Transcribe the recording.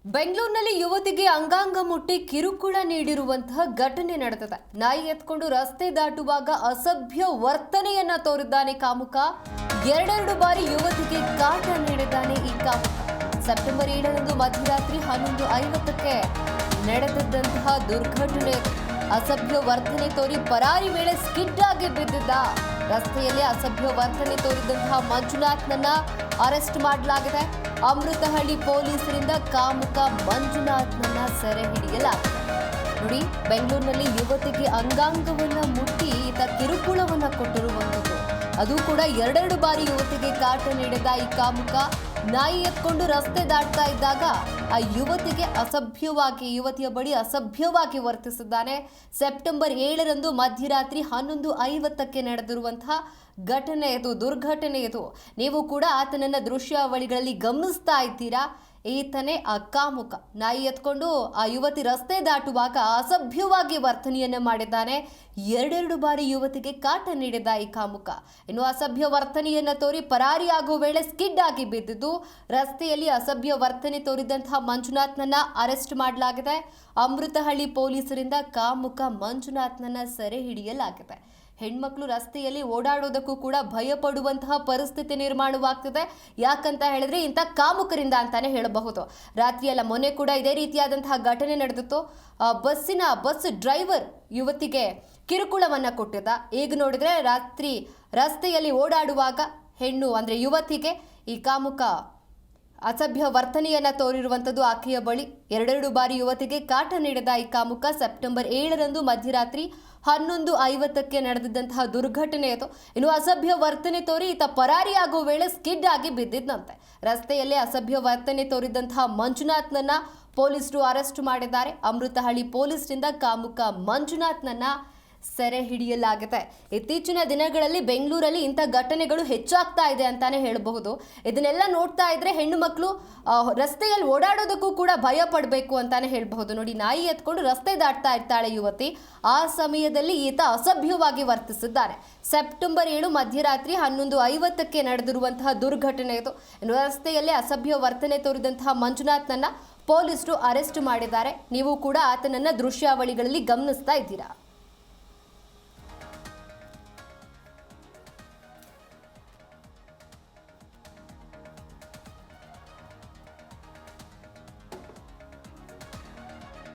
ಬೆಂಗಳೂರಿನಲ್ಲಿ ಯುವತಿಗೆ ಅಂಗಾಂಗ ಮುಟ್ಟಿ ಕಿರುಕುಳ ನೀಡಿರುವಂತಹ ಘಟನೆ ನಡೆದಿದೆ. ನಾಯಿ ಎತ್ಕೊಂಡು ರಸ್ತೆ ದಾಟುವಾಗ ಅಸಭ್ಯ ವರ್ತನೆಯನ್ನ ತೋರಿದ್ದಾನೆ ಕಾಮುಕ. ಎರಡೆರಡು ಬಾರಿ ಯುವತಿಗೆ ಕಾಟ ನೀಡಿದ್ದಾನೆ ಈ ಕಾಮುಕ. ಸೆಪ್ಟೆಂಬರ್ 7ರಂದು ಮಧ್ಯರಾತ್ರಿ 11:50ಕ್ಕೆ ನಡೆದಿದ್ದಂತಹ ದುರ್ಘಟನೆ. ಅಸಭ್ಯ ವರ್ತನೆ ತೋರಿ ಪರಾರಿ ವೇಳೆ ಸ್ಕಿಡ್ ಆಗಿ ಬಿದ್ದಿದ್ದ. ರಸ್ತೆಯಲ್ಲಿ ಅಸಭ್ಯ ವರ್ತನೆ ತೋರಿದಂತಹ ಮಂಜುನಾಥ್ನನ್ನ ಅರೆಸ್ಟ್ ಮಾಡಲಾಗಿದೆ. ಅಮೃತಹಳ್ಳಿ ಪೊಲೀಸರಿಂದ ಕಾಮುಕ ಮಂಜುನಾಥ್ನನ್ನ ಸೆರೆ ಹಿಡಿಯಲಾಗಿದೆ. ನೋಡಿ, ಬೆಂಗಳೂರಿನಲ್ಲಿ ಯುವತಿಗೆ ಅಂಗಾಂಗವನ್ನ ಮುಟ್ಟಿ ಈತ ಕಿರುಕುಳವನ್ನ ಕೊಟ್ಟಿರುವಂಥದ್ದು. ಅದು ಕೂಡ ಎರಡೆರಡು ಬಾರಿ ಯುವತಿಗೆ ಕಾಟ ನೀಡಿದ ಈ ಕಾಮುಕ ನಾಯಿ ಎತ್ಕೊಂಡು ರಸ್ತೆ ದಾಟ್ತಾ ಇದ್ದಾಗ ಆ ಯುವತಿಯ ಬಳಿ ಅಸಭ್ಯವಾಗಿ ವರ್ತಿಸಿದ್ದಾನೆ. ಸೆಪ್ಟೆಂಬರ್ 7ರಂದು ಮಧ್ಯರಾತ್ರಿ 11:50ಕ್ಕೆ ನಡೆದಿರುವಂತಹ ಘಟನೆ ಇದು, ದುರ್ಘಟನೆ ಇದು. ನೀವು ಕೂಡ ಆತನನ್ನ ದೃಶ್ಯಾವಳಿಗಳಲ್ಲಿ ಗಮನಿಸ್ತಾ ಇದ್ದೀರಾ. ಈತನೇ ಆ ಕಾಮುಕ. ನಾಯಿ ಎತ್ಕೊಂಡು ಆ ಯುವತಿ ರಸ್ತೆ ದಾಟುವಾಗ ಅಸಭ್ಯವಾಗಿ ವರ್ತನೆಯನ್ನ ಮಾಡಿದ್ದಾನೆ. ಎರಡೆರಡು ಬಾರಿ ಯುವತಿಗೆ ಕಾಟ ನೀಡಿದ ಈ ಕಾಮುಕ. ಇನ್ನು ಅಸಭ್ಯ ವರ್ತನೆಯನ್ನ ತೋರಿ ಪರಾರಿಯಾಗುವ ವೇಳೆ ಸ್ಕಿಡ್ ಆಗಿ ಬಿದ್ದಿದ್ದು. ರಸ್ತೆಯಲ್ಲಿ ಅಸಭ್ಯ ವರ್ತನೆ ತೋರಿದಂತಹ ಮಂಜುನಾಥ್ನನ್ನ ಅರೆಸ್ಟ್ ಮಾಡಲಾಗಿದೆ. ಅಮೃತಹಳ್ಳಿ ಪೊಲೀಸರಿಂದ ಕಾಮುಕ ಮಂಜುನಾಥ್ನನ್ನ ಸೆರೆ ಹಿಡಿಯಲಾಗಿದೆ. ಹೆಣ್ಮಕ್ಳು ರಸ್ತೆಯಲ್ಲಿ ಓಡಾಡೋದಕ್ಕೂ ಕೂಡ ಭಯ ಪಡುವಂತಹ ಪರಿಸ್ಥಿತಿ ನಿರ್ಮಾಣವಾಗ್ತಿದೆ. ಯಾಕಂತ ಹೇಳಿದ್ರೆ ಇಂಥ ಕಾಮುಕರಿಂದ ಅಂತಾನೆ ಹೇಳಬಹುದು. ರಾತ್ರಿಯಲ್ಲ, ಮೊನ್ನೆ ಕೂಡ ಇದೇ ರೀತಿಯಾದಂತಹ ಘಟನೆ ನಡೆದಿತ್ತು. ಬಸ್ ಡ್ರೈವರ್ ಯುವತಿಗೆ ಕಿರುಕುಳವನ್ನ ಕೊಟ್ಟಿದ್ದ. ಈಗ ನೋಡಿದ್ರೆ ರಾತ್ರಿ ರಸ್ತೆಯಲ್ಲಿ ಓಡಾಡುವಾಗ ಯುವತಿಗೆ ಈ ಕಾಮುಕ ಅಸಭ್ಯ ವರ್ತನೆಯನ್ನ ತೋರಿರುವಂಥದ್ದು. ಆಕೆಯ ಬಳಿ ಎರಡೆರಡು ಬಾರಿ ಯುವತಿಗೆ ಕಾಟ ನೀಡಿದ ಈ ಕಾಮುಕ. ಸೆಪ್ಟೆಂಬರ್ 7ರಂದು ಮಧ್ಯರಾತ್ರಿ 11:50ಕ್ಕೆ ನಡೆದಿದ್ದಂತಹ ದುರ್ಘಟನೆ ಇದು. ಇನ್ನು ಅಸಭ್ಯ ವರ್ತನೆ ತೋರಿ ಈತ ಪರಾರಿಯಾಗುವ ವೇಳೆ ಸ್ಕಿಡ್ ಆಗಿ ಬಿದ್ದಿದ್ದಂತೆ. ರಸ್ತೆಯಲ್ಲಿ ಅಸಭ್ಯ ವರ್ತನೆ ತೋರಿದಂತಹ ಮಂಜುನಾಥ್ನನ್ನ ಪೊಲೀಸರು ಅರೆಸ್ಟ್ ಮಾಡಿದ್ದಾರೆ. ಅಮೃತಹಳ್ಳಿ ಪೊಲೀಸರಿಂದ ಕಾಮುಕ ಮಂಜುನಾಥ್ನನ್ನ ಸೆರೆ ಹಿಡಿಯಲಾಗಿದೆ. ಇತ್ತೀಚಿನ ದಿನಗಳಲ್ಲಿ ಬೆಂಗಳೂರಲ್ಲಿ ಇಂಥ ಘಟನೆಗಳು ಹೆಚ್ಚಾಗ್ತಾ ಇದೆ ಅಂತಾನೆ ಹೇಳಬಹುದು. ಇದನ್ನೆಲ್ಲ ನೋಡ್ತಾ ಇದ್ರೆ ಹೆಣ್ಣು ಮಕ್ಕಳು ರಸ್ತೆಯಲ್ಲಿ ಓಡಾಡೋದಕ್ಕೂ ಕೂಡ ಭಯ ಪಡಬೇಕು ಅಂತಾನೆ ಹೇಳಬಹುದು. ನೋಡಿ, ನಾಯಿ ಎತ್ಕೊಂಡು ರಸ್ತೆ ದಾಟ್ತಾ ಇರ್ತಾಳೆ ಯುವತಿ. ಆ ಸಮಯದಲ್ಲಿ ಈತ ಅಸಭ್ಯವಾಗಿ ವರ್ತಿಸಿದ್ದಾನೆ. ಸೆಪ್ಟೆಂಬರ್ 7 ಮಧ್ಯರಾತ್ರಿ 11:50ಕ್ಕೆ ನಡೆದಿರುವಂತಹ ದುರ್ಘಟನೆ ಇದು. ಇನ್ನು ರಸ್ತೆಯಲ್ಲಿ ಅಸಭ್ಯ ವರ್ತನೆ ತೋರಿದಂತಹ ಮಂಜುನಾಥ್ನನ್ನ ಪೊಲೀಸರು ಅರೆಸ್ಟ್ ಮಾಡಿದ್ದಾರೆ. ನೀವು ಕೂಡ ಆತನನ್ನ ದೃಶ್ಯಾವಳಿಗಳಲ್ಲಿ ಗಮನಿಸ್ತಾ ಇದ್ದೀರಾ.